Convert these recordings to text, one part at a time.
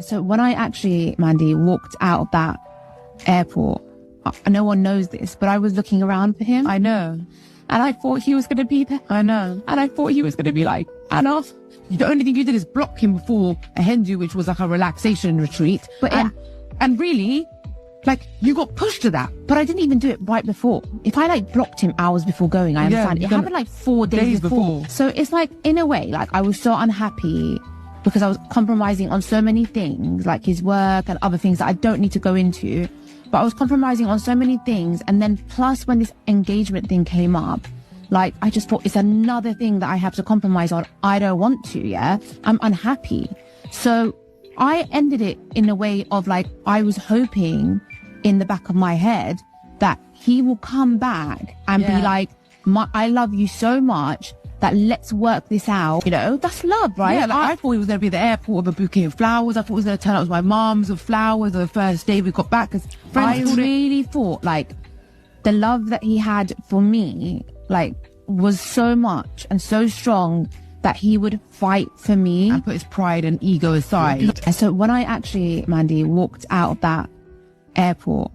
So when I actually, Mandy, walked out of that airport, no one knows this, but I was looking around for him. I know. And I thought he was going to be there. I know. And I thought he was going to be like, Anna, The only thing you did is block him before a Hindu, which was like a relaxation retreat. And really, like, you got pushed to that. but I didn't even do it right before. If I like blocked him hours before going, I understand. It happened like 4 days before. So it's like, in a way, like I was so unhappy because I was compromising on so many things, like his work and other things that I don't need to go into. But I was compromising on so many things. And then plus when this engagement thing came up, like, I just thought it's another thing that I have to compromise on. I don't want to, yeah? I'm unhappy. So I ended it in a way of like, I was hoping in the back of my head that he will come back and be like, I love you so much that let's work this out. You know, that's love, right? Yeah, like I thought he was going to be at the airport with a bouquet of flowers. I thought he was going to turn up with my mom's with flowers the first day we got back. Cause I really thought like the love that he had for me, like, was so much and so strong that he would fight for me and put his pride and ego aside. And so when I actually, Mandy, walked out of that airport,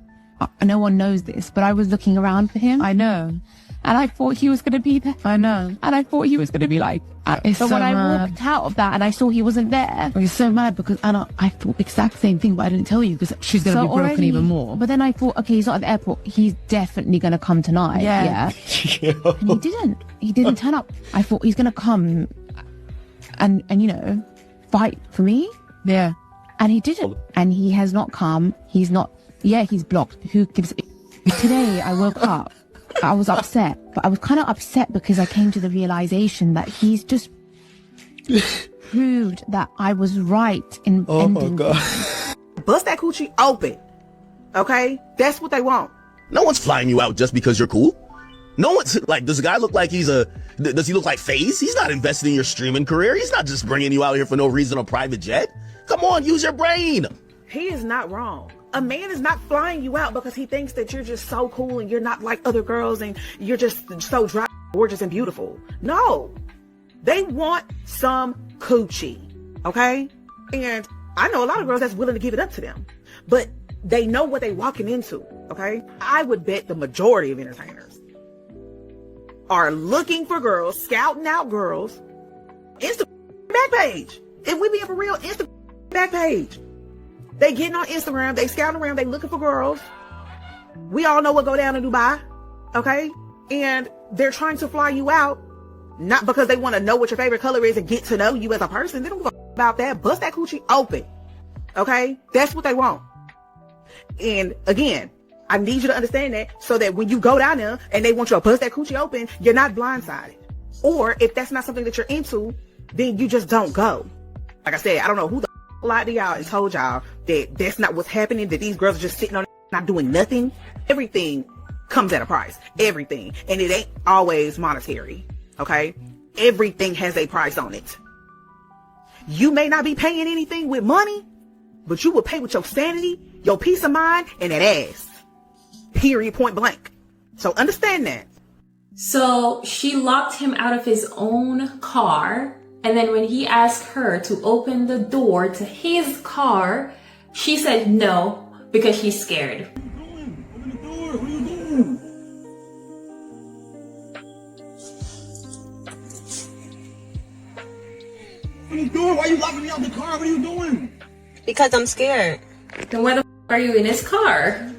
no one knows this, but I was looking around for him. I know. And I thought he was going to be there. I know. And I thought he was going to be like, so when I mad. walked out of that and I saw he wasn't there. I was so mad because Anna, I thought the exact same thing, but I didn't tell you because she's going to be broken already, even more. But then I thought, okay, he's not at the airport. He's definitely going to come tonight. Yeah. And he didn't. He didn't turn up. I thought he's going to come and, you know, fight for me. Yeah. And he didn't. And he has not come. He's not, he's blocked. Who gives Today I woke up. I was upset, but I was kind of upset because I came to the realization that he's just proved that I was right in ending. My God. Bust that coochie open. Okay? That's what they want. No one's flying you out just because you're cool. No one's like, does the guy look like does he look like FaZe? He's not investing in your streaming career. He's not just bringing you out here for no reason on a private jet. Come on, use your brain. He is not wrong. A man is not flying you out because he thinks that you're just so cool and you're not like other girls and you're just so dry, gorgeous, and beautiful. No. They want some coochie. Okay? And I know a lot of girls that's willing to give it up to them. But they know what they're walking into. Okay? I would bet the majority of entertainers are looking for girls, scouting out girls. Instagram back page. If we be for real, Instagram back page. They getting on Instagram, they scouting around, they looking for girls. We all know what go down in Dubai, okay? And they're trying to fly you out, not because they want to know what your favorite color is and get to know you as a person. They don't give a about that. Bust that coochie open, okay? That's what they want. And again, I need you to understand that so that when you go down there and they want you to bust that coochie open, you're not blindsided. Or if that's not something that you're into, then you just don't go. Like I said, I don't know who the lied to y'all and told y'all that that's not what's happening, that these girls are just sitting on not doing nothing. Everything comes at a price. Everything. And it ain't always monetary. Okay? Everything has a price on it. You may not be paying anything with money, but you will pay with your sanity, your peace of mind, and that ass. Period. Point blank. So understand that. So she locked him out of his own car. And then when he asked her to open the door to his car, she said no because she's scared. What are you doing? Open the door. What are you doing? Open the door. Why are you locking me out the car? What are you doing? Because I'm scared. Then why the are you in his car?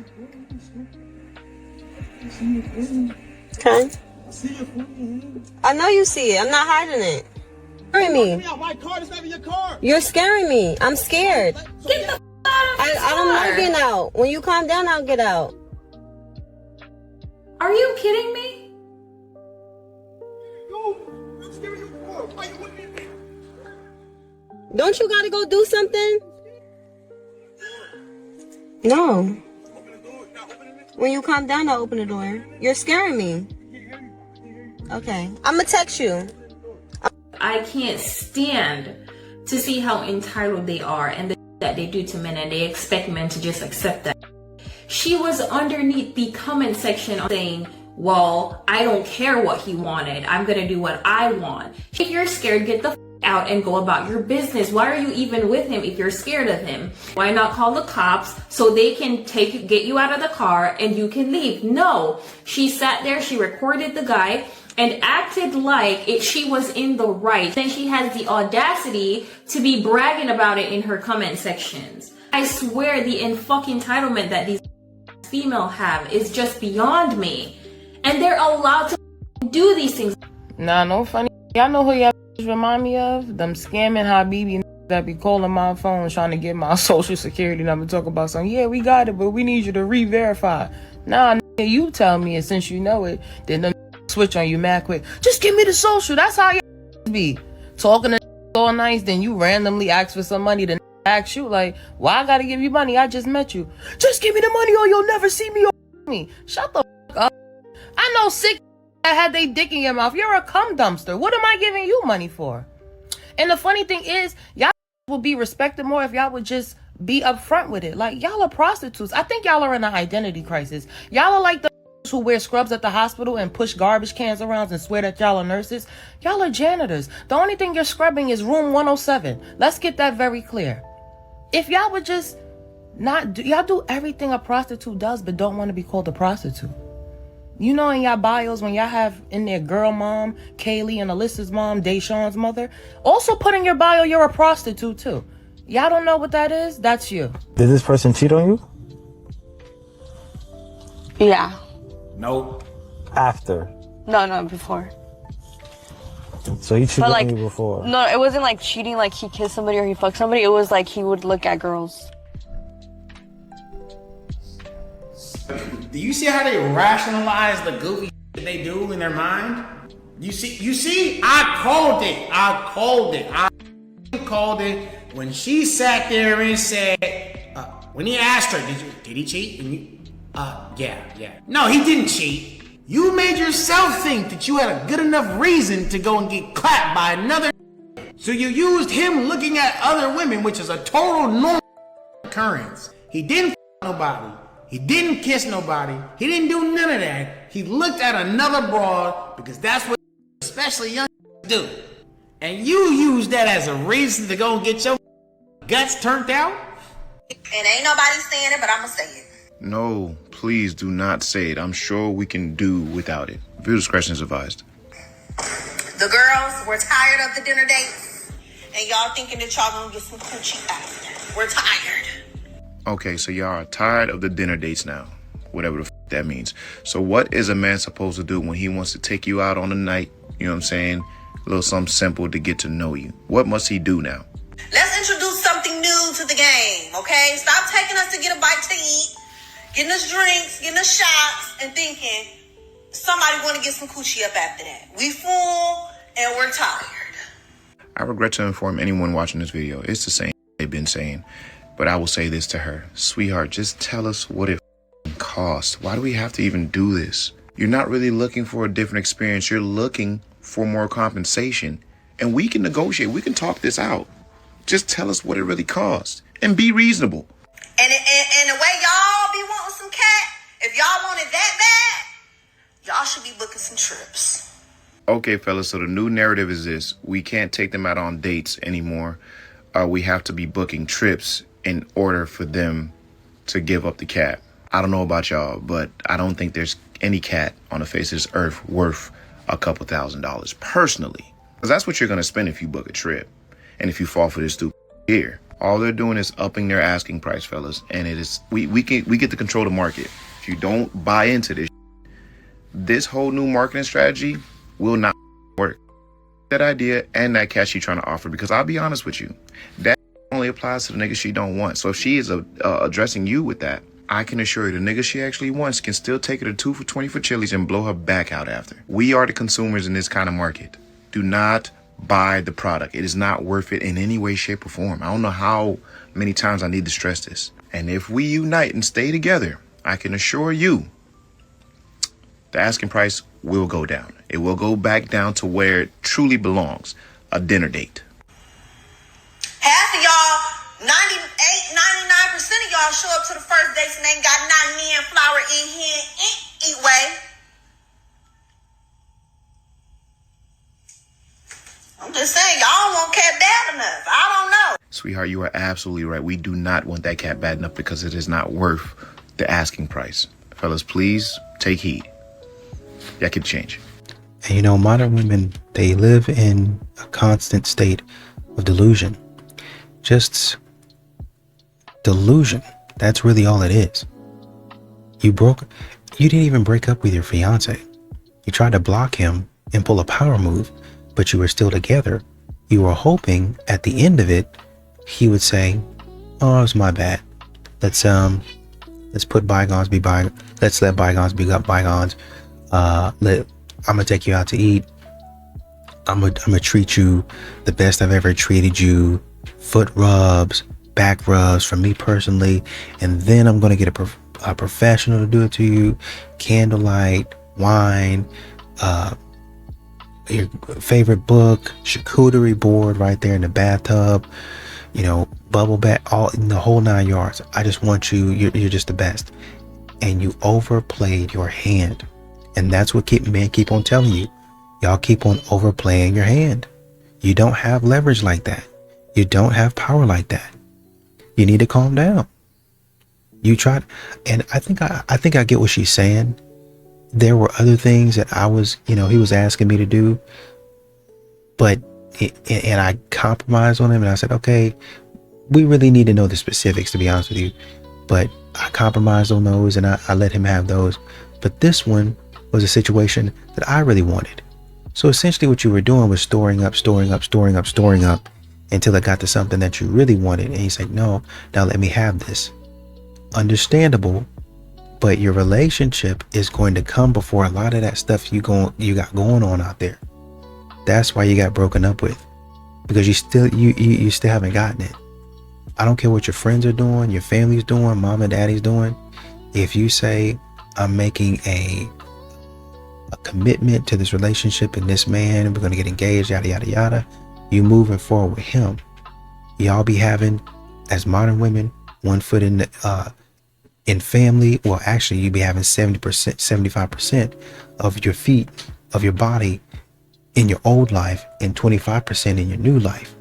Okay. I see your phone. I know you see it. I'm not hiding it. Scaring me. Get out my car. It's not even your car. You're scaring me. I'm scared. Get the out of his I don't car. mind getting out. When you calm down, I'll get out. Are you kidding me? No, I'm scaring you for. Why you with me? Don't you gotta go do something? No. Open the door. Now open it. When you calm down, I'll open the door. You're scaring me. Okay. I'm gonna text you. I can't stand to see how entitled they are and the that they do to men, and they expect men to just accept that. She was underneath the comment section saying, well, I don't care what he wanted. I'm gonna do what I want. If you're scared, get the out and go about your business. Why are you even with him if you're scared of him? Why not call the cops so they can get you out of the car and you can leave? No, she sat there, she recorded the guy and acted like she was in the right. Then she has the audacity to be bragging about it in her comment sections. I swear the fucking entitlement that these females have is just beyond me. And they're allowed to do these things. Nah, no funny. Y'all know who y'all remind me of? Them scamming Habibi that be calling my phone trying to get my social security number, talk about something. Yeah, we got it, but we need you to re-verify. Nah, you tell me, and since you know it, then them switch on you mad quick. Just give me the social. That's how you be talking to all nice. Then you randomly ask for some money. Then ask you like, why I gotta give you money? I just met you. Just give me the money or you'll never see me or me. Shut the fuck up. I know sick that had they dick in your mouth. You're a cum dumpster. What am I giving you money for? And the funny thing is, y'all would be respected more if y'all would just be upfront with it. Like, y'all are prostitutes. I think y'all are in an identity crisis. Y'all are like the who wear scrubs at the hospital and push garbage cans around and swear that y'all are nurses. Y'all are janitors. The only thing you're scrubbing is room 107. Let's get that very clear. If y'all would just not do, y'all do everything a prostitute does, but don't want to be called a prostitute. You know, in y'all bios, when y'all have in there girl mom, Kaylee, and Alyssa's mom, Deshawn's mother, also put in your bio you're a prostitute too. Y'all don't know what that is? That's you. Did this person cheat on you? Yeah. No. After? No, before. So he cheated on you before? No, it wasn't like cheating, like he kissed somebody or he fucked somebody. It was like he would look at girls. Do you see how they rationalize the goofy shit they do in their mind? You see? I called it when she sat there and said, when he asked her, did he cheat? And you, yeah. No, he didn't cheat. You made yourself think that you had a good enough reason to go and get clapped by another. So you used him looking at other women, which is a total normal occurrence. He didn't nobody. He didn't kiss nobody. He didn't do none of that. He looked at another broad because that's what especially young do. And you use that as a reason to go and get your guts turned out? And ain't nobody saying it, but I'ma say it. No, please do not say it. I'm sure we can do without it. Viewer discretion is advised. The girls were tired of the dinner dates, and y'all thinking that y'all gonna get some coochie after. We're tired. Okay, so y'all are tired of the dinner dates now. Whatever the that means. So what is a man supposed to do when he wants to take you out on a night? You know what I'm saying? A little something simple to get to know you. What must he do now? Let's introduce something new to the game, okay? Stop taking us to get a bite to eat, getting us drinks, getting us shots, and thinking somebody want to get some coochie up after that. We full and we're tired. I regret to inform anyone watching this video. It's the same they've been saying. But I will say this to her. Sweetheart, just tell us what it costs. Why do we have to even do this? You're not really looking for a different experience. You're looking for more compensation. And we can negotiate. We can talk this out. Just tell us what it really costs. And be reasonable. And the way y'all be wanting some cat, if y'all want it that bad, y'all should be booking some trips. Okay, fellas, so the new narrative is this. We can't take them out on dates anymore. We have to be booking trips in order for them to give up the cat. I don't know about y'all, but I don't think there's any cat on the face of this earth worth a couple $1,000s personally. Because that's what you're going to spend if you book a trip. And if you fall for this stupid here. All they're doing is upping their asking price, fellas. And it is we get to control the market. If you don't buy into this whole new marketing strategy will not work. That idea and that cat she's trying to offer, because I'll be honest with you, that only applies to the niggas she don't want. So if she is addressing you with that, I can assure you the nigga she actually wants can still take her to 2 for $20 for Chili's and blow her back out after. We are the consumers in this kind of market. Do not buy the product. It is not worth it in any way, shape, or form. I don't know how many times I need to stress this. And if we unite and stay together, I can assure you the asking price will go down. It will go back down to where it truly belongs, a dinner date. Half of y'all, 98, 99% of y'all show up to the first dates and ain't got nothing in, flour in here, eat way. I'm just saying, y'all want cat bad enough. I don't know. Sweetheart, you are absolutely right. We do not want that cat bad enough because it is not worth the asking price. Fellas, please take heed. That could change. And you know, modern women, they live in a constant state of delusion. Just delusion. That's really all it is. You didn't even break up with your fiance. You tried to block him and pull a power move, but you were still together. You were hoping at the end of it, he would say, "Oh, it was my bad. Let's put bygones be bygones. Let's let bygones be bygones. I'm gonna take you out to eat. I'm gonna treat you the best I've ever treated you. Foot rubs, back rubs from me personally, and then I'm gonna get a professional to do it to you. Candlelight, wine, your favorite book, charcuterie board right there in the bathtub, you know, bubble bath, all in the whole 9 yards. I just want you. You're just the best." And you overplayed your hand, and that's what men keep on telling you. Y'all keep on overplaying your hand. You don't have leverage like that. You don't have power like that. You need to calm down. You tried, and I think I get what she's saying. There were other things that he was asking me to do, and I compromised on him, and I said, okay, we really need to know the specifics, to be honest with you. But I compromised on those, and I let him have those. But this one was a situation that I really wanted. So essentially what you were doing was storing up until it got to something that you really wanted. And he's like, no, now let me have this. Understandable, but your relationship is going to come before a lot of that stuff you got going on out there. That's why you got broken up with, because you still haven't gotten it. I don't care what your friends are doing, your family's doing, mom and daddy's doing. If you say, I'm making a commitment to this relationship and this man, and we're going to get engaged, yada, yada, yada, you moving forward with him. Y'all be having, as modern women, one foot in family. Well, actually, you be having 70%, 75% of your feet, of your body in your old life and 25% in your new life.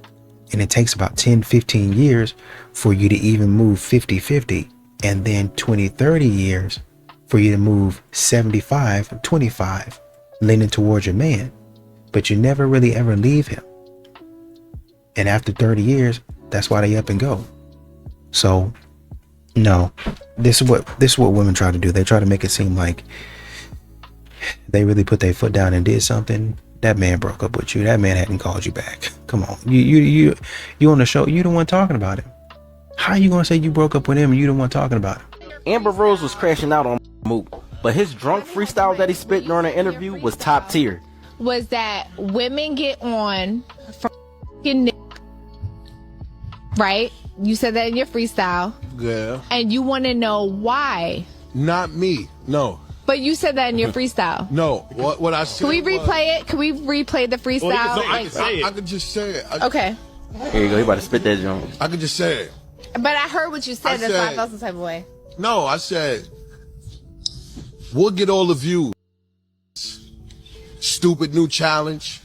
And it takes about 10, 15 years for you to even move 50-50, and then 20, 30 years for you to move 75-25, leaning towards your man. But you never really ever leave him. And after 30 years, that's why they up and go. So no, this is what women try to do. They try to make it seem like they really put their foot down and did something. That man broke up with you. That man hadn't called you back. Come on, you on the show. You the one talking about it. How you gonna say you broke up with him and you the one talking about it? Amber Rose was crashing out on Mook, but his drunk freestyle that he spit during an interview was top tier. Was that women get on from right? You said that in your freestyle. Yeah. And you want to know why? Not me. No. But you said that in your freestyle. No. What I said. Can we replay it? Can we replay the freestyle? Well, I could just say it. Okay. Here you go. You about to spit that joint. I could just say it. But I heard what you said. That's why I felt some type of way. No, I said, we'll get all the views. Stupid new challenge.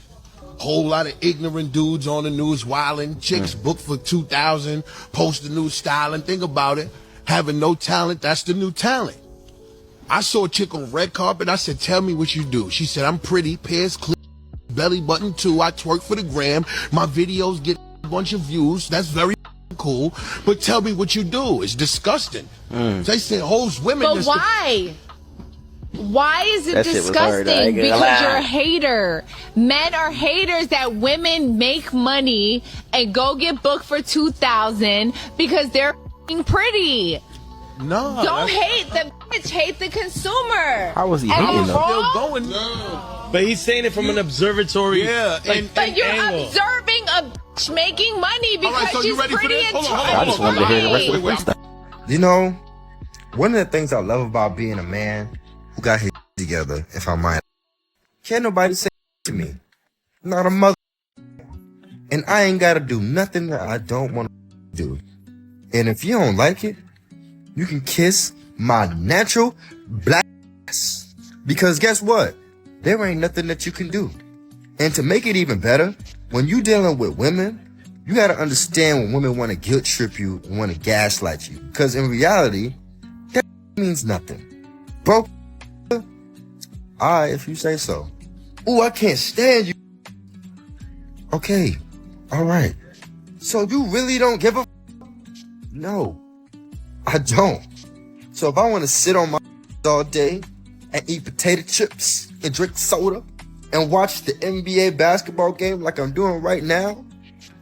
Whole lot of ignorant dudes on the news wilding. Chicks booked for 2,000. Post the new styling. Think about it. Having no talent, that's the new talent. I saw a chick on red carpet. I said, tell me what you do. She said, I'm pretty, pants clean, belly button too. I twerk for the gram. My videos get a bunch of views. That's very cool. But tell me what you do. It's disgusting. They say hoes women. But why? Why is it disgusting? Because you're a hater. Men are haters that women make money and go get booked for 2,000 because they're pretty. No. Don't hate the bitch, hate the consumer. How was he hating though? But he's saying it from an observatory. Yeah, but you're observing a bitch making money because she's pretty and I just wanted to hear the rest of the freestyle. You know, one of the things I love about being a man who got his together, if I might, can't nobody say to me, not a mother, and I ain't gotta do nothing that I don't want to do. And if you don't like it, you can kiss my natural black ass. Because guess what? There ain't nothing that you can do. And to make it even better, when you dealing with women, you gotta understand when women want to guilt trip you and want to gaslight you. Because in reality, that means nothing. Broke, alright, if you say so. Ooh, I can't stand you. Okay, alright. So you really don't give a No, I don't. So if I want to sit on my all day and eat potato chips and drink soda and watch the NBA basketball game like I'm doing right now,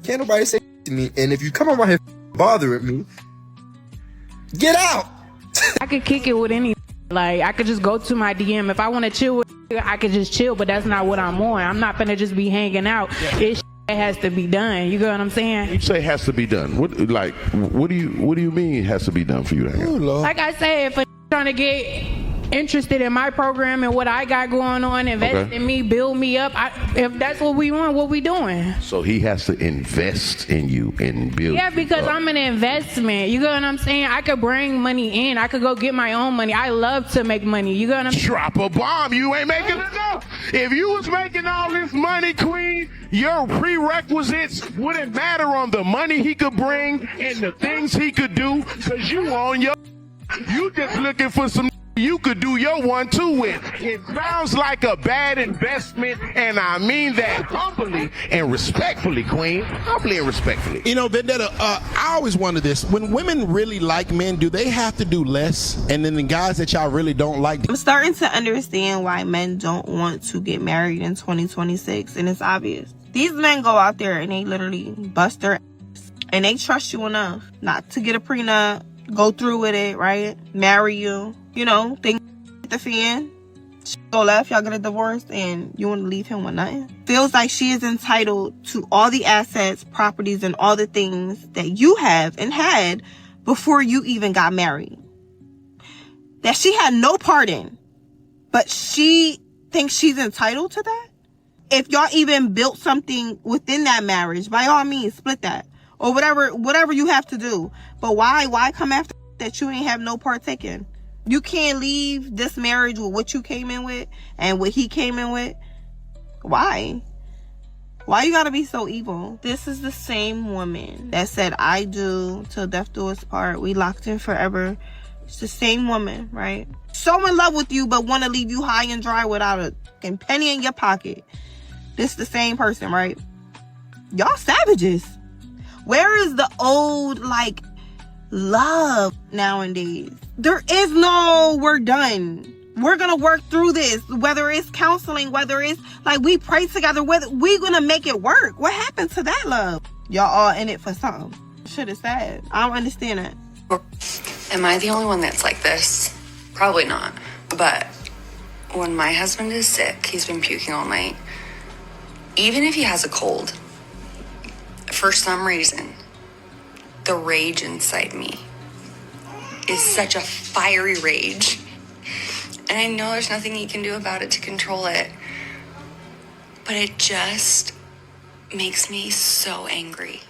can't nobody say to me. And if you come around here bothering me, get out. I could kick it with any. Like, I could just go to my DM. If I want to chill with, I could just chill, but that's not what I'm on. I'm not finna just be hanging out. It has to be done. You get what I'm saying? You say it has to be done. What do you mean it has to be done for you to hang out? Like I say, if a trying to get interested in my program and what I got going on, invest in me, build me up. If that's what we want, what we doing? So he has to invest in you and build. Yeah, because I'm an investment. You get what I'm saying? I could bring money in. I could go get my own money. I love to make money. You get what I'm saying? Drop a bomb. You ain't making enough. If you was making all this money, Queen, your prerequisites wouldn't matter on the money he could bring and the things he could do, because you on your. You just looking for some you could do your 1-2 with. It sounds like a bad investment, and I mean that humbly and respectfully, Queen. Humbly and respectfully. You know, Vendetta, I always wonder this. When women really like men, do they have to do less? And then the guys that y'all really don't like? I'm starting to understand why men don't want to get married in 2026, and it's obvious. These men go out there and they literally bust their ass, and they trust you enough not to get a prenup, go through with it, right? Marry you. You know, things hit the fan, go left, y'all get a divorce, and you want to leave him with nothing. Feels like she is entitled to all the assets, properties, and all the things that you have and had before you even got married. That she had no part in, but she thinks she's entitled to that? If y'all even built something within that marriage, by all means, split that. Or whatever you have to do. But why come after that you ain't have no part taken? You can't leave this marriage with what you came in with and what he came in with. Why? Why you gotta be so evil? This is the same woman that said, I do till death do us part. We locked in forever. It's the same woman, right? So in love with you, but want to leave you high and dry without a penny in your pocket. This the same person, right? Y'all savages. Where is the old, like, love nowadays? There is no, we're done. We're gonna work through this, whether it's counseling, whether it's like we pray together, whether we're gonna make it work. What happened to that love? Y'all all in it for something. Shit is sad. I don't understand that. Am I the only one that's like this? Probably not. But when my husband is sick, he's been puking all night. Even if he has a cold, for some reason, the rage inside me is such a fiery rage. And I know there's nothing he can do about it to control it. But it just makes me so angry.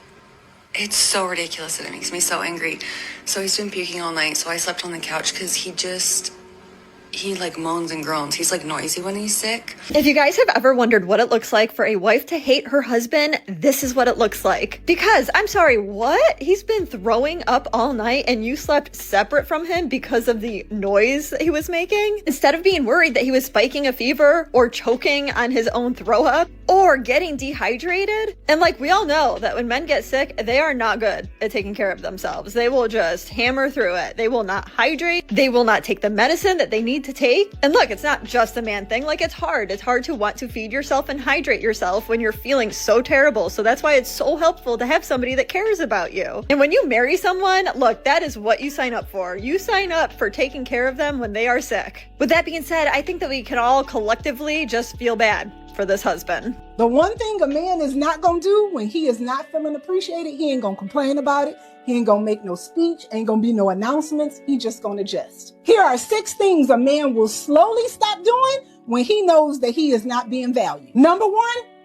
It's so ridiculous that it makes me so angry. So he's been puking all night, so I slept on the couch because he like moans and groans. He's like noisy when he's sick. If you guys have ever wondered what it looks like for a wife to hate her husband, this is what it looks like. Because, I'm sorry, what? He's been throwing up all night and you slept separate from him because of the noise that he was making? Instead of being worried that he was spiking a fever or choking on his own throw up or getting dehydrated. And like we all know that when men get sick, they are not good at taking care of themselves. They will just hammer through it. They will not hydrate. They will not take the medicine that they need to take. And look, it's not just a man thing. Like, it's hard. It's hard to want to feed yourself and hydrate yourself when you're feeling so terrible. So that's why it's so helpful to have somebody that cares about you. And when you marry someone, look, that is what you sign up for. You sign up for taking care of them when they are sick. With that being said, I think that we can all collectively just feel bad for this husband. The one thing a man is not gonna do when he is not feeling appreciated, he ain't gonna complain about it. He ain't gonna make no speech, ain't gonna be no announcements. He just gonna adjust. Here are 6 things a man will slowly stop doing when he knows that he is not being valued. Number 1,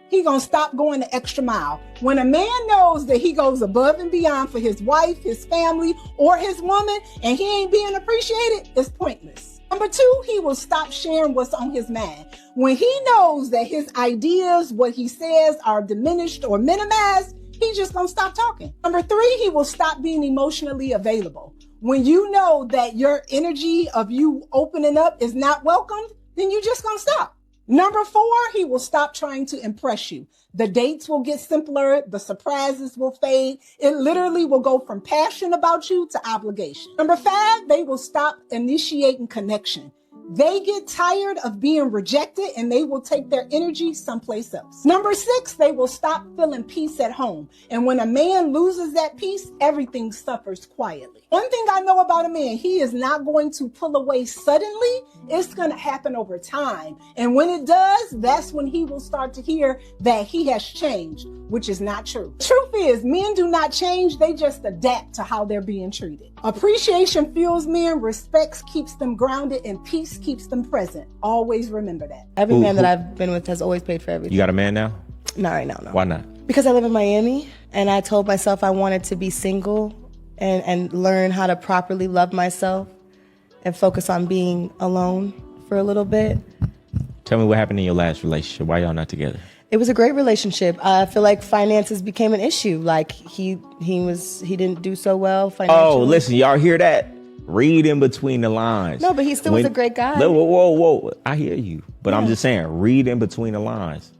he gonna stop going the extra mile. When a man knows that he goes above and beyond for his wife, his family, or his woman, and he ain't being appreciated, it's pointless. Number 2, he will stop sharing what's on his mind. When he knows that his ideas, what he says are diminished or minimized, he just gonna stop talking. Number 3, he will stop being emotionally available. When you know that your energy of you opening up is not welcomed, then you just gonna stop. Number 4, he will stop trying to impress you. The dates will get simpler. The surprises will fade. It literally will go from passion about you to obligation. Number 5, they will stop initiating connection. They get tired of being rejected and they will take their energy someplace else. Number 6, they will stop feeling peace at home. And when a man loses that peace, everything suffers quietly. One thing I know about a man, he is not going to pull away suddenly. It's going to happen over time. And when it does, that's when he will start to hear that he has changed, which is not true. Truth is, men do not change. They just adapt to how they're being treated. Appreciation fuels men, respect keeps them grounded, and peace keeps them present. Always remember that. Every man that I've been with has always paid for everything. You got a man now? Not right now, no. Why not? Because I live in Miami, and I told myself I wanted to be single and learn how to properly love myself and focus on being alone for a little bit. Tell me what happened in your last relationship. Why y'all not together? It was a great relationship. I feel like finances became an issue. Like he didn't do so well financially. Oh, listen, y'all hear that? Read in between the lines. No, but he still was a great guy. Whoa. I hear you. But I'm just saying, read in between the lines.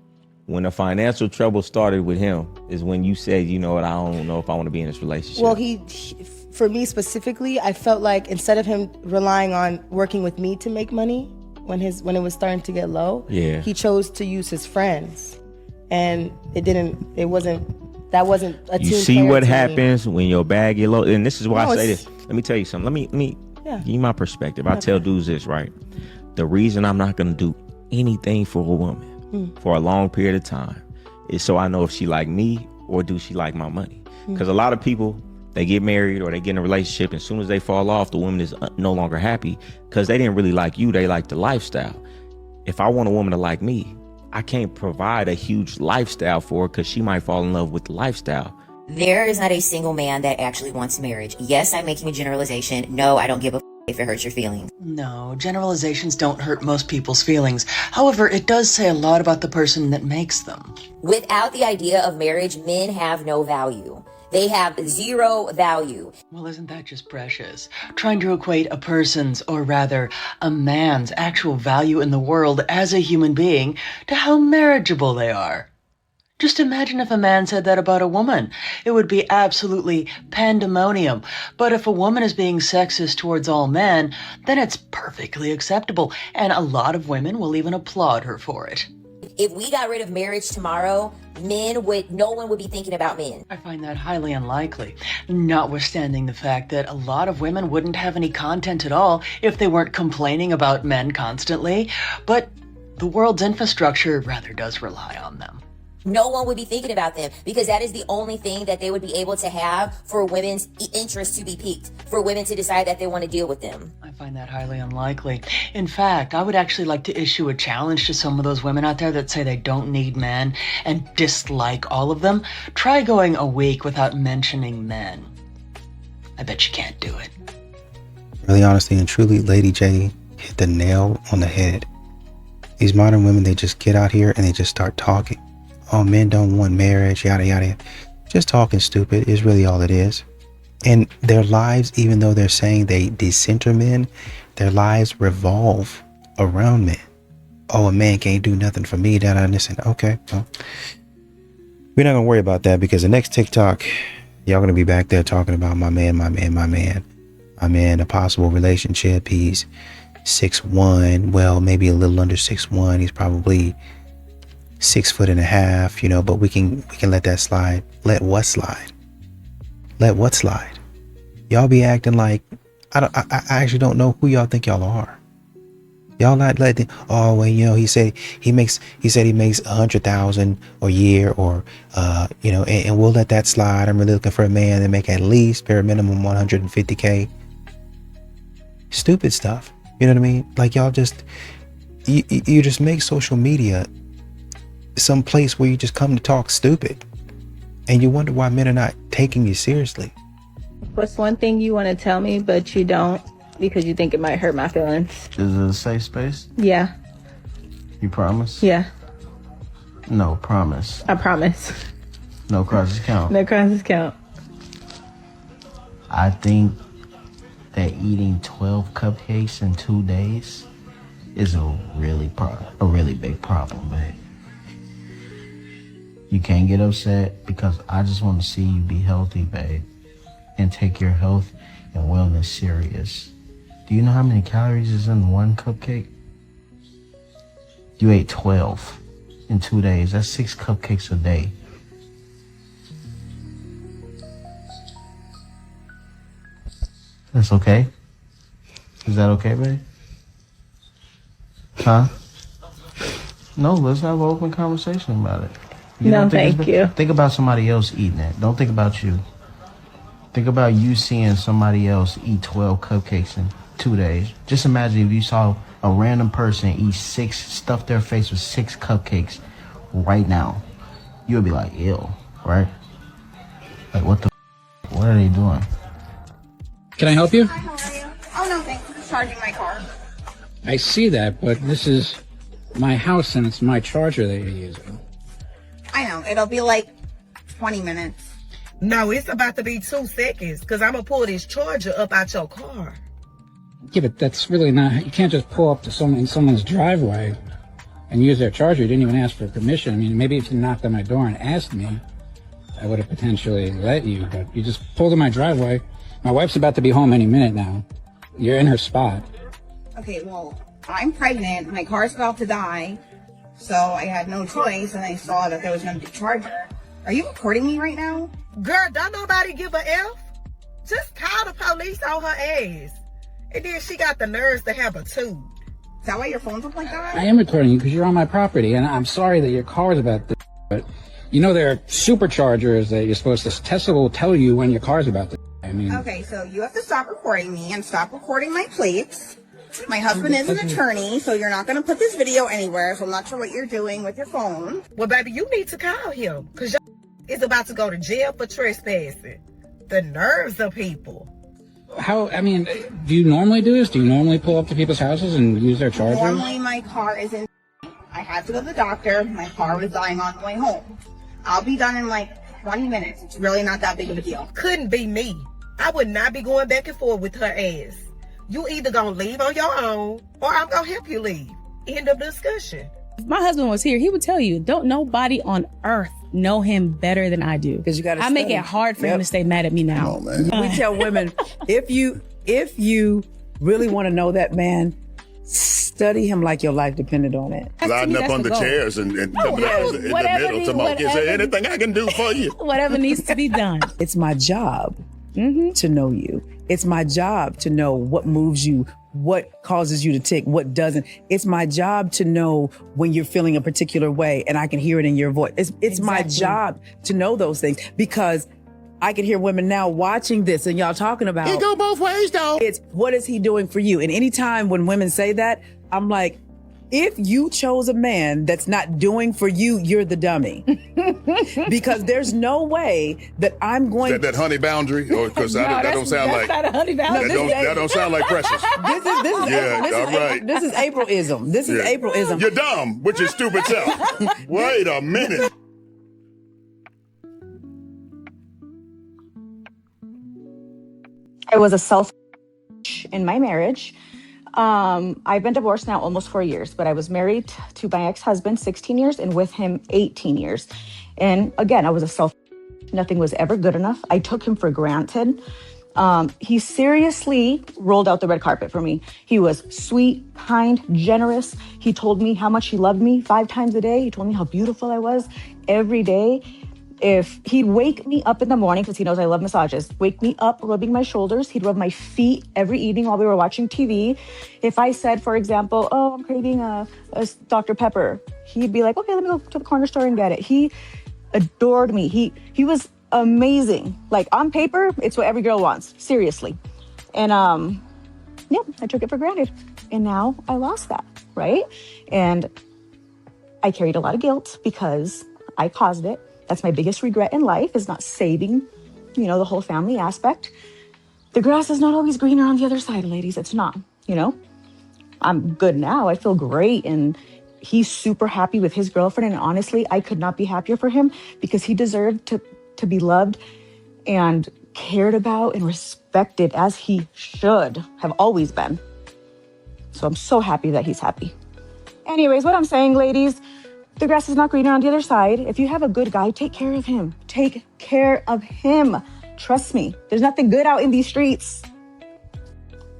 When the financial trouble started with him is when you said, you know what, I don't know if I want to be in this relationship. Well, for me specifically, I felt like instead of him relying on working with me to make money when it was starting to get low, he chose to use his friends. And that wasn't a team. You see what happens when your bag get low? And this is why I say this. Let me tell you something. Let me give you my perspective. I tell dudes this, right? The reason I'm not going to do anything for a woman for a long period of time is so I know if she like me or do she like my money. Because a lot of people, they get married or they get in a relationship, and as soon as they fall off, the woman is no longer happy because they didn't really like you. They like the lifestyle. If I want a woman to like me, I can't provide a huge lifestyle for her because she might fall in love with the lifestyle. There is not a single man that actually wants marriage. Yes, I'm making a generalization. No, I don't give a if it hurts your feelings. No, generalizations don't hurt most people's feelings. However, it does say a lot about the person that makes them. Without the idea of marriage, men have no value. They have zero value. Well, isn't that just precious? Trying to equate a person's, or rather, a man's actual value in the world as a human being to how marriageable they are. Just imagine if a man said that about a woman. It would be absolutely pandemonium. But if a woman is being sexist towards all men, then it's perfectly acceptable. And a lot of women will even applaud her for it. If we got rid of marriage tomorrow, no one would be thinking about men. I find that highly unlikely, notwithstanding the fact that a lot of women wouldn't have any content at all if they weren't complaining about men constantly. But the world's infrastructure rather does rely on them. No one would be thinking about them because that is the only thing that they would be able to have for women's interest to be piqued, for women to decide that they want to deal with them. I find that highly unlikely. In fact, I would actually like to issue a challenge to some of those women out there that say they don't need men and dislike all of them. Try going a week without mentioning men. I bet you can't do it. Really, honestly, and truly, Lady J hit the nail on the head. These modern women, they just get out here and they just start talking. Oh, men don't want marriage, yada, yada. Just talking stupid is really all it is. And their lives, even though they're saying they decenter men, their lives revolve around men. Oh, a man can't do nothing for me, that, and this, and okay. Well, we're not going to worry about that because the next TikTok, y'all going to be back there talking about my man, a possible relationship. He's 6'1", well, maybe a little under 6'1". He's probably 6'1.5", you know, but we can let that slide. Let what slide? Let what slide? Y'all be acting like I actually don't know who y'all think y'all are. Y'all not letting, oh, well, you know, he said he makes $100,000 a year, or you know, and we'll let that slide. I'm really looking for a man that make at least bare minimum $150K. Stupid stuff. You know what I mean? Like, y'all just you just make social media some place where you just come to talk stupid, and you wonder why men are not taking you seriously. What's one thing you want to tell me but you don't? because you think it might hurt my feelings. Is it a safe space? Yeah. You promise? Yeah. No, promise. I promise. No crosses count. No crosses count. I think that eating 12 cupcakes in 2 days is a really big problem, babe. You can't get upset because I just want to see you be healthy, babe, and take your health and wellness serious. Do you know how many calories is in one cupcake? You ate 12 in 2 days. That's 6 cupcakes a day. That's okay? Is that okay, babe? Huh? No, let's have an open conversation about it. No, thank you. Think about somebody else eating it. Don't think about you. Think about you seeing somebody else eat 12 cupcakes in 2 days. Just imagine if you saw a random person eat 6, stuff their face with 6 cupcakes right now. You would be like, ew, right? Like, what are they doing? Can I help you? Hi, how are you? Oh, no, thanks. I'm just charging my car. I see that, but this is my house and it's my charger that you're using. I know. It'll be like 20 minutes. No, it's about to be 2 seconds because I'm going to pull this charger up out your car. Yeah, but that's really not, you can't just pull up to someone's driveway and use their charger. You didn't even ask for permission. I mean, maybe if you knocked on my door and asked me, I would have potentially let you, but you just pulled in my driveway. My wife's about to be home any minute now. You're in her spot. Okay, well, I'm pregnant. My car's about to die. So I had no choice, and I saw that there was going to be a charger. Are you recording me right now? Girl, don't nobody give a F. Just call the police on her ass. And then she got the nerves to have a tooth. Is that why your phone's up like that? I am recording you because you're on my property, and I'm sorry that your car is about to, but you know there are superchargers that you're supposed to, Tesla will tell you when your car's about to. I mean, okay, so you have to stop recording me and stop recording my plates. My husband is an attorney, so you're not going to put this video anywhere, so I'm not sure what you're doing with your phone. Well, baby, you need to call him, because your is about to go to jail for trespassing. The nerves of people. How, I mean, do you normally do this? Do you normally pull up to people's houses and use their chargers? Normally my car is in. I had to go to the doctor. My car was dying on the way home. I'll be done in like 20 minutes. It's really not that big of a deal. Couldn't be me. I would not be going back and forth with her ass. You either gonna leave on your own or I'm gonna help you leave. End of discussion. If my husband was here, he would tell you, don't nobody on earth know him better than I do. Because you got to. I make it hard for him to stay mad at me now. Come on, man. We tell women, if you really want to know that man, study him like your life depended on it. Lining up on the chairs and coming up in the middle to my, is there anything I can do for you? Whatever needs to be done. It's my job to know you. It's my job to know what moves you, what causes you to tick, what doesn't. It's my job to know when you're feeling a particular way and I can hear it in your voice. It's my job to know those things because I can hear women now watching this and y'all talking about It go both ways though. It's what is he doing for you? And anytime when women say that, I'm like, if you chose a man that's not doing for you, you're the dummy. Because there's no way that I'm going that honey boundary, or because that don't sound like not a honey boundary. that don't sound like Precious. This is Aprilism. This is Aprilism. You're dumb, which is stupid self. Wait a minute. I was a self in my marriage. I've been divorced now almost 4 years, but I was married to my ex-husband 16 years and with him 18 years. And again, I was a self. Nothing was ever good enough. I took him for granted. He seriously rolled out the red carpet for me. He was sweet, kind, generous. He told me how much he loved me 5 times a day. He told me how beautiful I was every day. If he'd wake me up in the morning, because he knows I love massages, wake me up rubbing my shoulders. He'd rub my feet every evening while we were watching TV. If I said, for example, oh, I'm craving a Dr. Pepper, he'd be like, okay, let me go to the corner store and get it. He adored me. He was amazing. Like on paper, it's what every girl wants, seriously. And yeah, I took it for granted. And now I lost that, right? And I carried a lot of guilt because I caused it. That's my biggest regret in life, is not saving, the whole family aspect. The grass is not always greener on the other side, ladies. It's not, you know? I'm good now. I feel great. And he's super happy with his girlfriend. And honestly, I could not be happier for him because he deserved to be loved and cared about and respected as he should have always been. So I'm so happy that he's happy. Anyways, what I'm saying, ladies, the grass is not greener on the other side. If you have a good guy, take care of him. Take care of him. Trust me, there's nothing good out in these streets.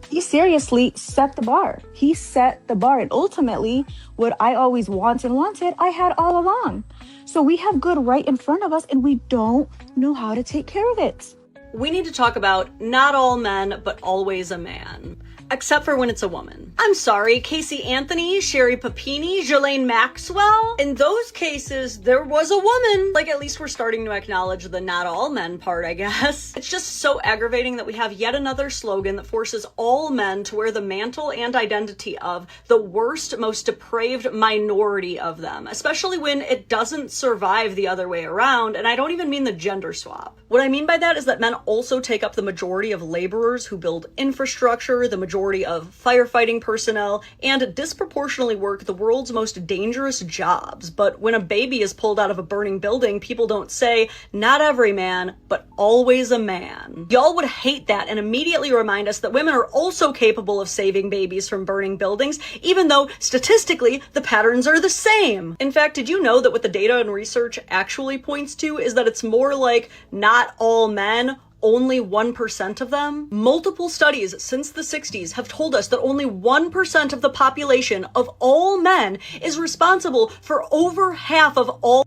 He seriously set the bar. He set the bar. And ultimately, what I always wanted, I had all along. So we have good right in front of us and we don't know how to take care of it. We need to talk about not all men, but always a man. Except for when it's a woman. I'm sorry, Casey Anthony, Sherry Papini, Ghislaine Maxwell. In those cases, there was a woman. Like, at least we're starting to acknowledge the not all men part, I guess. It's just so aggravating that we have yet another slogan that forces all men to wear the mantle and identity of the worst, most depraved minority of them, especially when it doesn't survive the other way around. And I don't even mean the gender swap. What I mean by that is that men also take up the majority of laborers who build infrastructure, the majority of firefighting personnel, and disproportionately work the world's most dangerous jobs. But when a baby is pulled out of a burning building, people don't say, not every man, but always a man. Y'all would hate that and immediately remind us that women are also capable of saving babies from burning buildings, even though statistically the patterns are the same. In fact, did you know that what the data and research actually points to is that it's more like not all men, only 1% of them? Multiple studies since the 60s have told us that only 1% of the population of all men is responsible for over half of all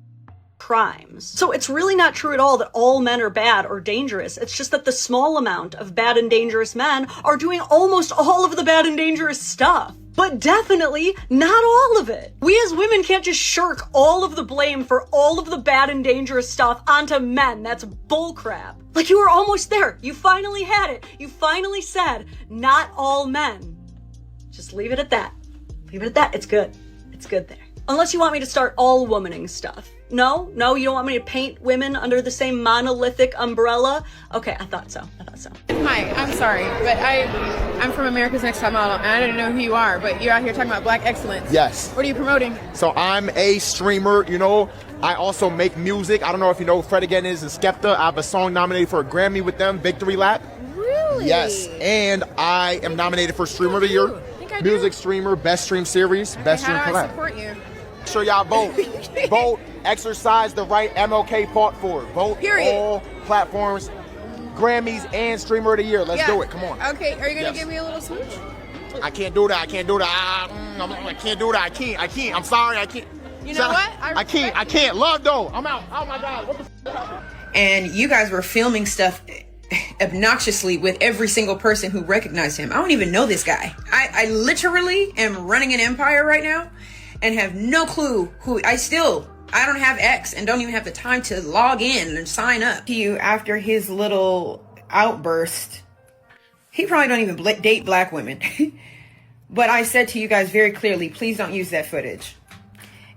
crimes. So it's really not true at all that all men are bad or dangerous. It's just that the small amount of bad and dangerous men are doing almost all of the bad and dangerous stuff. But definitely not all of it. We as women can't just shirk all of the blame for all of the bad and dangerous stuff onto men. That's bullcrap. Like, you were almost there. You finally had it. You finally said, not all men. Just leave it at that. Leave it at that. It's good. It's good there. Unless you want me to start all womaning stuff. No, you don't want me to paint women under the same monolithic umbrella? Okay, I thought so. Hi, I'm sorry, but I'm from America's Next Top Model, and I don't know who you are, but you're out here talking about black excellence. Yes. What are you promoting? So I'm a streamer, you know. I also make music. I don't know if you know Fred Again is and Skepta. I have a song nominated for a Grammy with them, Victory Lap. Really? Yes, and I am nominated for Streamer of the Year. Music streamer, best stream series, best stream collab. How do I support you? Make sure y'all vote. Vote. Exercise the right MLK fought for. Vote. Period. All platforms, Grammys and Streamer of the Year. Let's do it. Come on. Okay, are you going to give me a little smooch? I can't do that. I can't do that. I can't do that. I can't. I'm sorry. I can't. You know what? I can't. Love though. I'm out. Oh my God. What the f? And you guys were filming stuff obnoxiously with every single person who recognized him. I don't even know this guy. I literally am running an empire right now and have no clue who I don't have X and don't even have the time to log in and sign up. To you after his little outburst, he probably don't even date black women. But I said to you guys very clearly, please don't use that footage.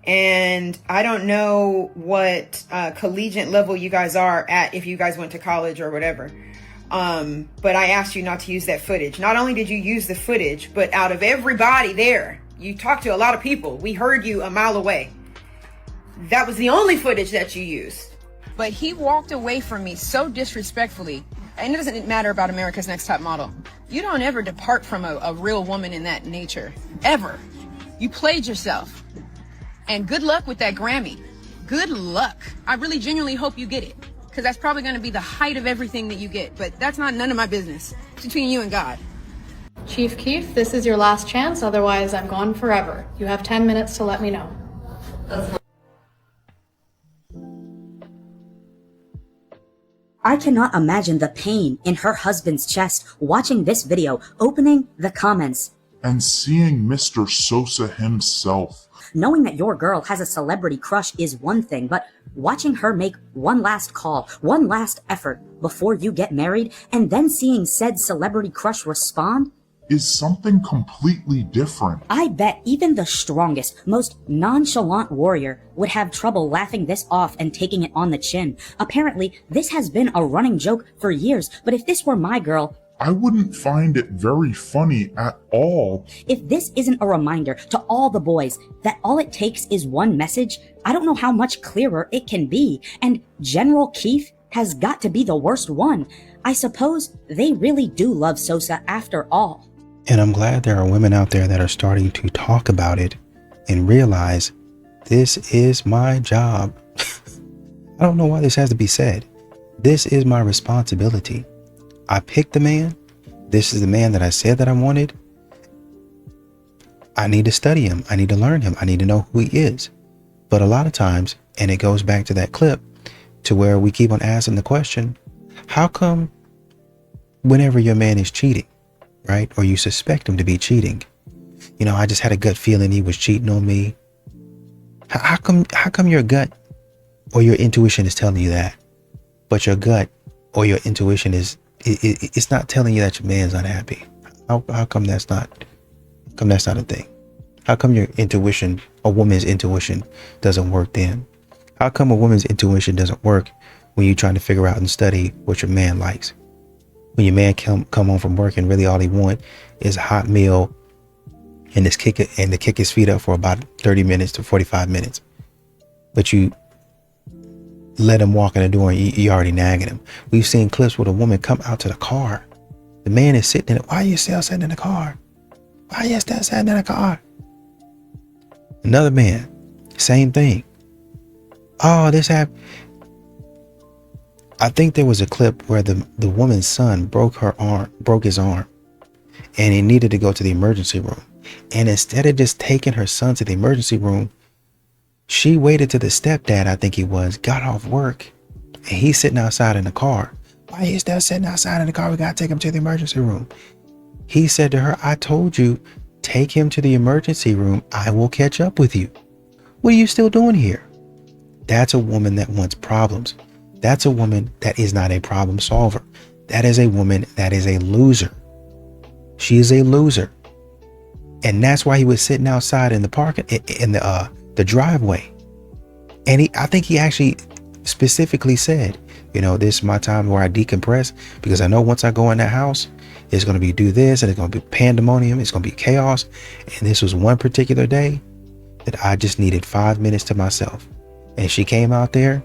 And I don't know what collegiate level you guys are at, if you guys went to college or whatever. But I asked you not to use that footage. Not only did you use the footage, but out of everybody there, you talked to a lot of people. We heard you a mile away. That was the only footage that you used. But he walked away from me so disrespectfully. And it doesn't matter about America's Next Top Model. You don't ever depart from a real woman in that nature. Ever. You played yourself. And good luck with that Grammy. Good luck. I really genuinely hope you get it. Because that's probably going to be the height of everything that you get. But that's none of my business. It's between you and God. Chief Keef, this is your last chance. Otherwise, I'm gone forever. You have 10 minutes to let me know. I cannot imagine the pain in her husband's chest watching this video, opening the comments. And seeing Mr. Sosa himself. Knowing that your girl has a celebrity crush is one thing, but watching her make one last call, one last effort before you get married, and then seeing said celebrity crush respond is something completely different. I bet even the strongest, most nonchalant warrior would have trouble laughing this off and taking it on the chin. Apparently, this has been a running joke for years, but if this were my girl, I wouldn't find it very funny at all. If this isn't a reminder to all the boys that all it takes is one message, I don't know how much clearer it can be. And General Keith has got to be the worst one. I suppose they really do love Sosa after all. And I'm glad there are women out there that are starting to talk about it and realize this is my job. I don't know why this has to be said. This is my responsibility. I picked the man. This is the man that I said that I wanted. I need to study him. I need to learn him. I need to know who he is. But a lot of times, and it goes back to that clip to where we keep on asking the question, how come whenever your man is cheating, right? Or you suspect him to be cheating, you know, I just had a gut feeling he was cheating on me. How come your gut or your intuition is telling you that, but your gut or your intuition it's not telling you that your man's not happy? How come that's not a thing? How come your intuition, a woman's intuition, doesn't work then? How come a woman's intuition doesn't work when you're trying to figure out and study what your man likes? When your man come home from work and really all he want is a hot meal and to kick his feet up for about 30 minutes to 45 minutes. But you let him walk in the door and you already nagging him. We've seen clips where the woman come out to the car. The man is sitting in it. Why are you still sitting in the car? Why are you still sitting in the car? Another man, same thing. Oh, this happened. I think there was a clip where the woman's son broke his arm, and he needed to go to the emergency room. And instead of just taking her son to the emergency room, she waited till the stepdad, I think he was, got off work, and he's sitting outside in the car. Why are you still sitting outside in the car? We got to take him to the emergency room. He said to her, I told you, take him to the emergency room. I will catch up with you. What are you still doing here? That's a woman that wants problems. That's a woman that is not a problem solver. That is a woman that is a loser. She is a loser. And that's why he was sitting outside in the parking, in the driveway. And I think he actually specifically said, you know, this is my time where I decompress, because I know once I go in that house, it's going to be do this and it's going to be pandemonium. It's going to be chaos. And this was one particular day that I just needed 5 minutes to myself. And she came out there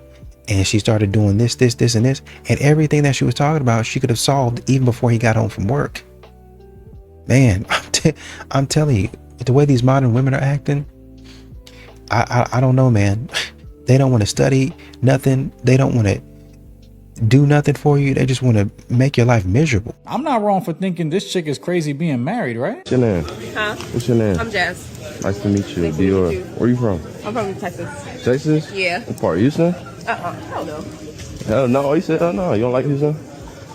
and she started doing this, and this, and everything that she was talking about, she could have solved even before he got home from work. Man, I'm telling you, the way these modern women are acting, I don't know, man. They don't want to study nothing. They don't want to do nothing for you. They just want to make your life miserable. I'm not wrong for thinking this chick is crazy being married, right? What's your name? Huh? What's your name? I'm Jazz. Nice to meet you. Nice to meet Dior. you. Where you from? I'm from Texas. Texas? Yeah. What part? Houston? Hell no. Hell no. You said, oh no. You don't like Houston?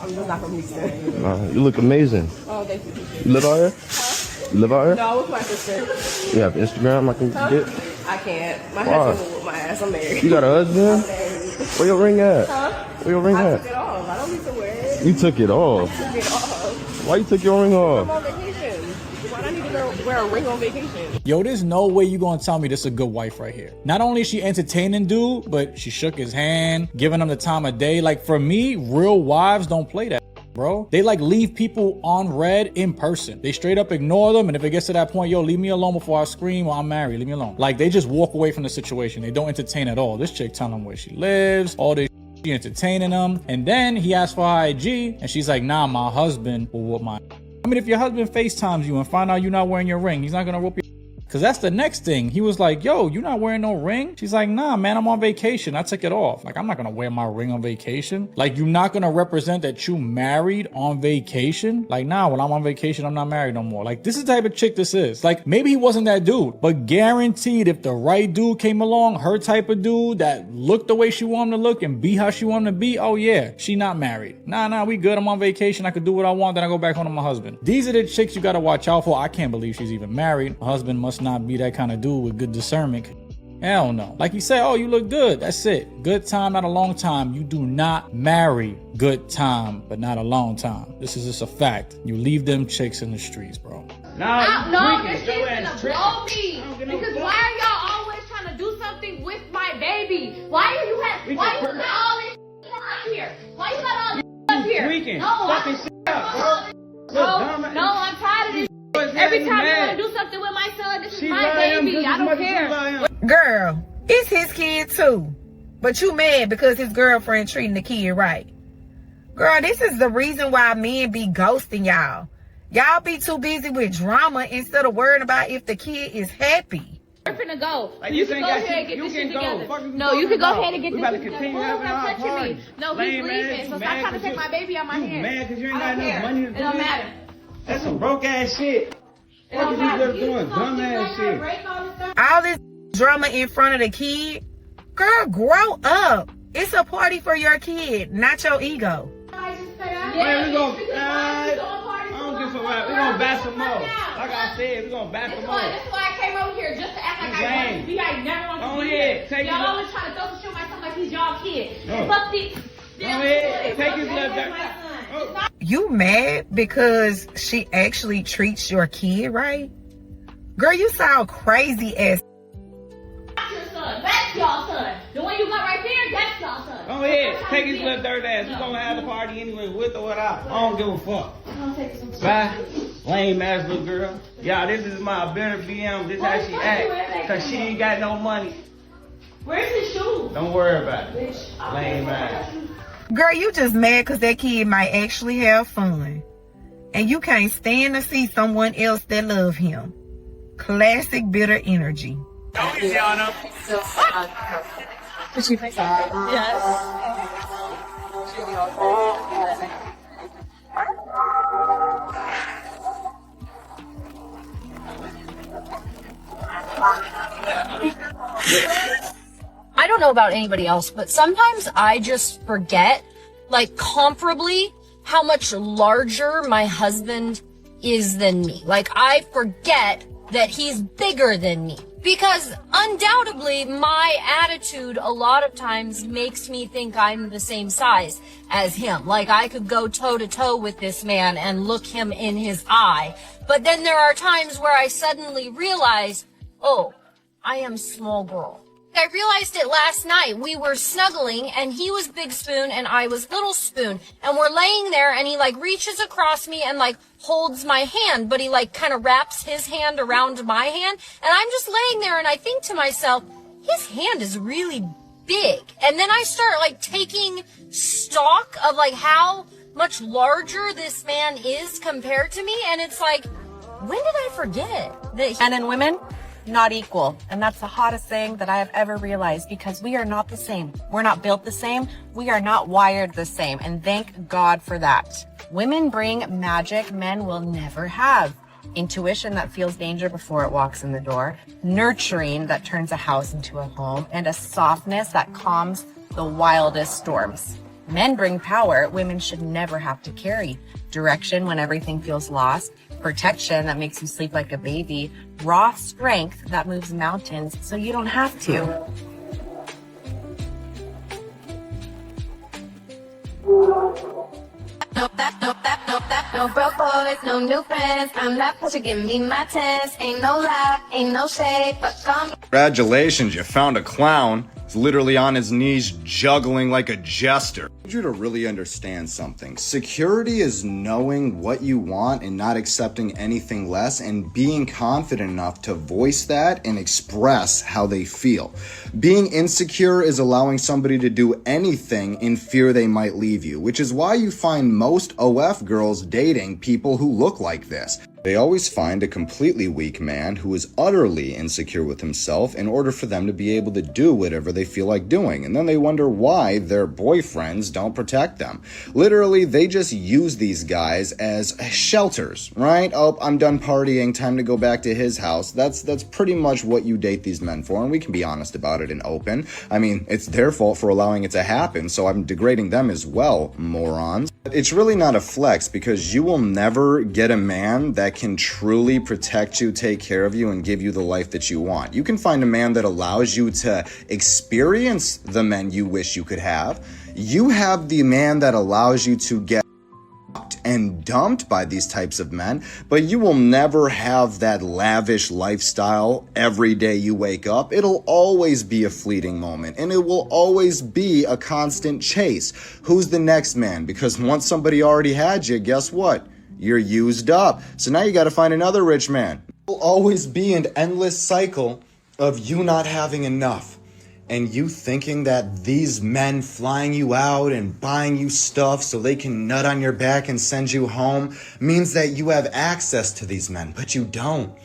I'm just not from Houston. Nah, you look amazing. Oh, thank you. You live out here? Huh? You live out here? No, with my sister. You have Instagram I can get? I can't. My Why? husband will whoop my ass. I'm married. You got a husband? I'm married. Where your ring at? Huh? Where your ring I at? took it off. I don't need to wear it. You took it off. I took it off. Why you took your ring I'm off? on vacation. Why do I need to wear a ring on vacation? Yo, there's no way you gonna tell me this is a good wife right here. Not only is she entertaining dude, but she shook his hand, giving him the time of day. Like, for me, real wives don't play that, bro. They like leave people on red in person. They straight up ignore them, and if it gets to that point, yo, leave me alone before I scream, or I'm married, leave me alone. Like, they just walk away from the situation. They don't entertain at all. This chick telling him where she lives, all this she entertaining him, and then he asked for her IG, and she's like, nah, my husband will whoop my. I mean, if your husband FaceTimes you and find out you're not wearing your ring, he's not gonna whoop you. Cause that's the next thing. He was like, yo, you not wearing no ring? She's like, nah, man, I'm on vacation. I took it off. Like, I'm not gonna wear my ring on vacation. Like, you're not gonna represent that you married on vacation? Like, nah, when I'm on vacation, I'm not married no more. Like, this is the type of chick this is. Like, maybe he wasn't that dude, but guaranteed if the right dude came along, her type of dude that looked the way she wanted him to look and be how she wanted to be, oh yeah, she not married. Nah, we good. I'm on vacation. I could do what I want. Then I go back home to my husband. These are the chicks you gotta watch out for. I can't believe she's even married. Her husband must not be that kind of dude with good discernment. Hell no. Like you say, oh, you look good. That's it. Good time, not a long time. You do not marry good time, but not a long time. This is just a fact. You leave them chicks in the streets, bro. No, this shit's gonna blow me. Because why are y'all always trying to do something with my baby? Why you got all this up here? Why you got all this up here? here. Tweaking. No, fucking shit up, bro. No, I'm tired of this. Every time you want to do something with my son, this is my baby. I don't care. Girl, it's his kid too. But you mad because his girlfriend treating the kid right. Girl, this is the reason why men be ghosting y'all. Y'all be too busy with drama instead of worrying about if the kid is happy. We're finna go. Like, You can go ahead and get this shit together. No, you can go ahead and get this shit together. Continue Who's having not our touching party. me? No, he's Lame leaving. ass, So stop mad trying to 'cause take you- my baby out my you hands. mad 'cause you ain't I got don't enough care. money to do It don't this? matter. That's some broke ass shit. What is you just doing? Dumb ass shit. All this drama in front of the kid. Girl, grow up. It's a party for your kid, not your ego. Man, we gonna, I don't give a fuck. We gonna bash some more. Like I said, we gonna bash some more. That's why I came over here, just to act like I wanted to be. I never wanted to Go be ahead, here. take Y'all it. always trying to throw some shit on my son like he's y'all kid. No. Fuck this. Go ahead, take his little dirt. You mad because she actually treats your kid right? Girl, you sound crazy as That's your son. That's y'all son. The one you got right there, that's y'all son. Go ahead, take his little dirt ass. We gonna have the party anyway, with or without. I don't give a fuck. Bye. Lame ass little girl. Y'all, this is my better BM. This how she act. Cause she ain't got no money. Where's his shoes? Don't worry about it. Lame ass. Girl, you just mad because that kid might actually have fun. And you can't stand to see someone else that love him. Classic bitter energy. Did she fix that? I don't know about anybody else, but sometimes I just forget, like, comparably, how much larger my husband is than me. Like, I forget that he's bigger than me. Because undoubtedly, my attitude a lot of times makes me think I'm the same size as him. Like, I could go toe to toe with this man and look him in his eye. But then there are times where I suddenly realize, oh, I am small girl. I realized it last night. We were snuggling and he was Big Spoon and I was Little Spoon. And we're laying there and he like reaches across me and like holds my hand, but he like kind of wraps his hand around my hand. And I'm just laying there and I think to myself, his hand is really big. And then I start like taking stock of like how much larger this man is compared to me. And it's like, when did I forget that Men and women, not equal. And that's the hottest thing that I have ever realized, because we are not the same. We're not built the same. We are not wired the same. And thank God for that. Women bring magic men will never have. Intuition that feels danger before it walks in the door. Nurturing that turns a house into a home. And a softness that calms the wildest storms. Men bring power women should never have to carry. Direction when everything feels lost. Protection that makes you sleep like a baby. Raw strength that moves mountains so you don't have to. No broke boys, no new friends. I'm not pushing, give me my test. Ain't no lie, ain't no shade, but come. Congratulations, you found a clown. He's literally on his knees juggling like a jester. I need you to really understand something. Security is knowing what you want and not accepting anything less, and being confident enough to voice that and express how they feel. Being insecure is allowing somebody to do anything in fear they might leave you, which is why you find most OF girls dating people who look like this. They always find a completely weak man who is utterly insecure with himself in order for them to be able to do whatever they feel like doing. And then they wonder why their boyfriends don't protect them. Literally, they just use these guys as shelters, right? Oh, I'm done partying, time to go back to his house. That's pretty much what you date these men for, and we can be honest about it and open. I mean, it's their fault for allowing it to happen, so I'm degrading them as well, morons. It's really not a flex, because you will never get a man that can truly protect you, take care of you, and give you the life that you want. You can find a man that allows you to experience the men you wish you could have. You have the man that allows you to get and dumped by these types of men, but you will never have that lavish lifestyle every day you wake up. It'll always be a fleeting moment, and it will always be a constant chase. Who's the next man? Because once somebody already had you, guess what? You're used up. So now you got to find another rich man. It'll always be an endless cycle of you not having enough. And you thinking that these men flying you out and buying you stuff so they can nut on your back and send you home means that you have access to these men, but you don't.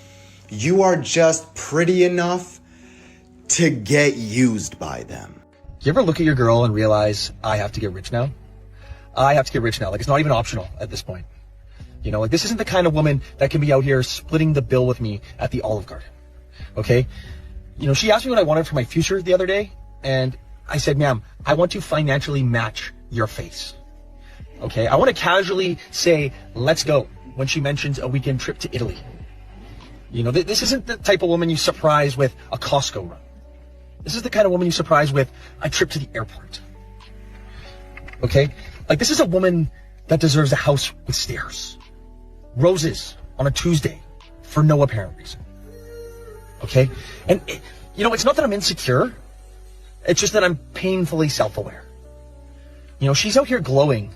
You are just pretty enough to get used by them. You ever look at your girl and realize, I have to get rich now? I have to get rich now. Like, it's not even optional at this point. You know, like, this isn't the kind of woman that can be out here splitting the bill with me at the Olive Garden. Okay? You know, she asked me what I wanted for my future the other day, and I said, ma'am, I want to financially match your face. Okay? I want to casually say, let's go, when she mentions a weekend trip to Italy. You know, this isn't the type of woman you surprise with a Costco run. This is the kind of woman you surprise with a trip to the airport. Okay? Like, this is a woman that deserves a house with stairs. Roses on a Tuesday for no apparent reason. Okay? And, you know, it's not that I'm insecure. It's just that I'm painfully self-aware. You know, she's out here glowing,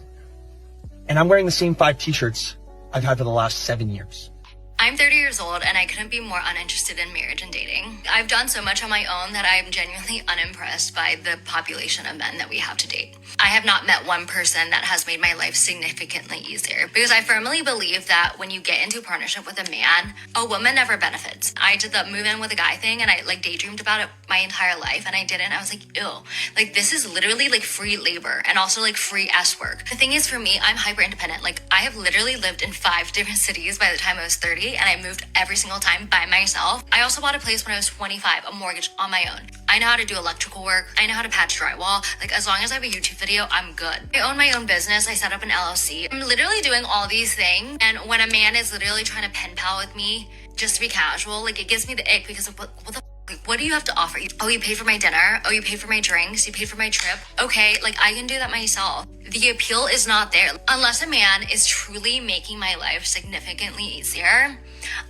and I'm wearing the same 5 t-shirts I've had for the last 7 years. I'm 30 years old and I couldn't be more uninterested in marriage and dating. I've done so much on my own that I'm genuinely unimpressed by the population of men that we have to date. I have not met one person that has made my life significantly easier because I firmly believe that when you get into a partnership with a man, a woman never benefits. I did the move in with a guy thing and I like daydreamed about it my entire life and I didn't. I was like, ew, like this is literally like free labor and also like free ass work. The thing is for me, I'm hyper independent. Like I have literally lived in 5 different cities by the time I was 30 and I moved every single time by myself. I also bought a place when I was 25, a mortgage on my own. I know how to do electrical work. I know how to patch drywall. Like as long as I have a YouTube video, I'm good. I own my own business. I set up an LLC. I'm literally doing all these things. And when a man is literally trying to pen pal with me just to be casual, like it gives me the ick because of what the like, what do you have to offer? Oh, you paid for my dinner. Oh, you paid for my drinks. You paid for my trip. Okay, like I can do that myself. The appeal is not there. Unless a man is truly making my life significantly easier,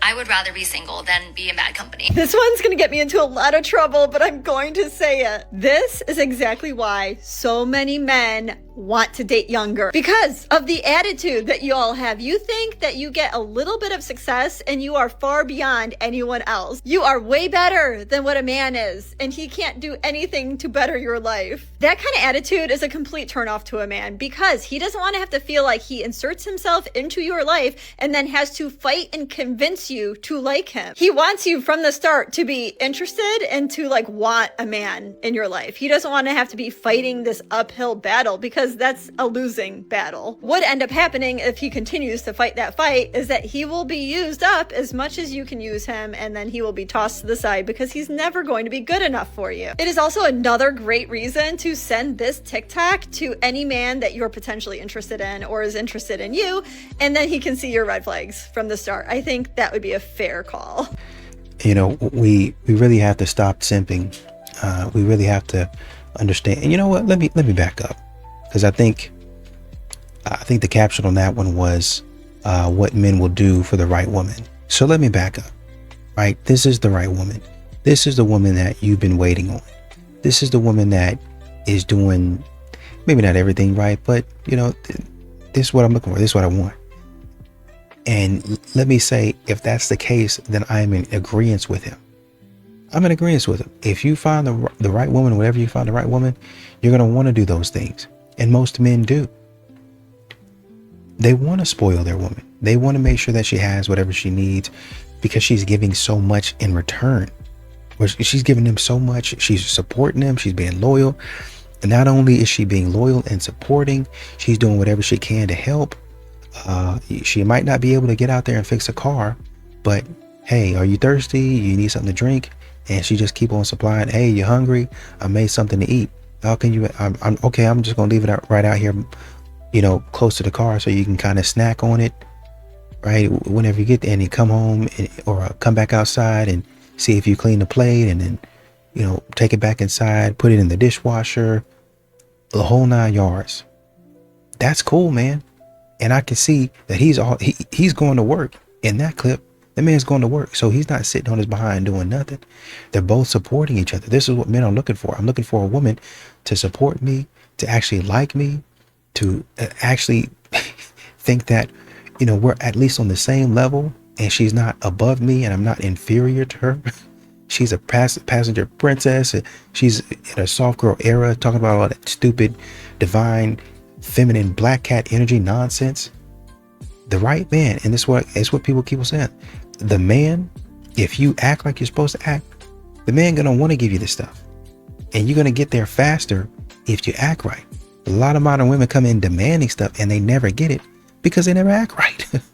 I would rather be single than be in bad company. This one's gonna get me into a lot of trouble, but I'm going to say it. This is exactly why so many men want to date younger. Because of the attitude that you all have. You think that you get a little bit of success and you are far beyond anyone else. You are way better than what a man is, and he can't do anything to better your life. That kind of attitude is a complete turnoff to a man because he doesn't want to have to feel like he inserts himself into your life and then has to fight and convince you to like him. He wants you from the start to be interested and to like want a man in your life. He doesn't want to have to be fighting this uphill battle because that's a losing battle. What end up happening if he continues to fight that fight is that he will be used up as much as you can use him, and then he will be tossed to the side because he's never going to be good enough for you. It is also another great reason to send this TikTok to any man that you're potentially interested in or is interested in you, and then he can see your red flags from the start. I think that would be a fair call. You know, we really have to stop simping. We really have to understand. And you know what? Let me back up, because I think the caption on that one was what men will do for the right woman. So let me back up. Right? This is the right woman. This is the woman that you've been waiting on. This is the woman that is doing maybe not everything right, but you know, this is what I'm looking for. This is what I want. And let me say, if that's the case, then I'm in agreement with him. I'm in agreement with him. If you find the right woman, whatever you find the right woman, you're going to want to do those things. And most men do. They want to spoil their woman. They want to make sure that she has whatever she needs because she's giving so much in return. She's giving them so much. She's supporting them. She's being loyal. And not only is she being loyal and supporting, she's doing whatever she can to help. She might not be able to get out there and fix a car, but hey, are you thirsty? You need something to drink? And she just keep on supplying. Hey, you hungry? I made something to eat. How can you? I'm okay. I'm just gonna leave it right out here, you know, close to the car, so you can kind of snack on it, right? Whenever you get there, and you come home or come back outside and see if you clean the plate, and then, you know, take it back inside, put it in the dishwasher, the whole 9 yards. That's cool, man. And I can see that he's going to work in that clip. The man's going to work. So he's not sitting on his behind doing nothing. They're both supporting each other. This is what men are looking for. I'm looking for a woman to support me, to actually like me, to actually think that, you know, we're at least on the same level and she's not above me and I'm not inferior to her. She's a passenger princess. She's in a soft girl era, talking about all that stupid, divine, feminine black cat energy nonsense. The right man, and it's what people keep saying. The man, if you act like you're supposed to act, the man gonna want to give you this stuff, and you're gonna get there faster if you act right. A lot of modern women come in demanding stuff and they never get it because they never act right.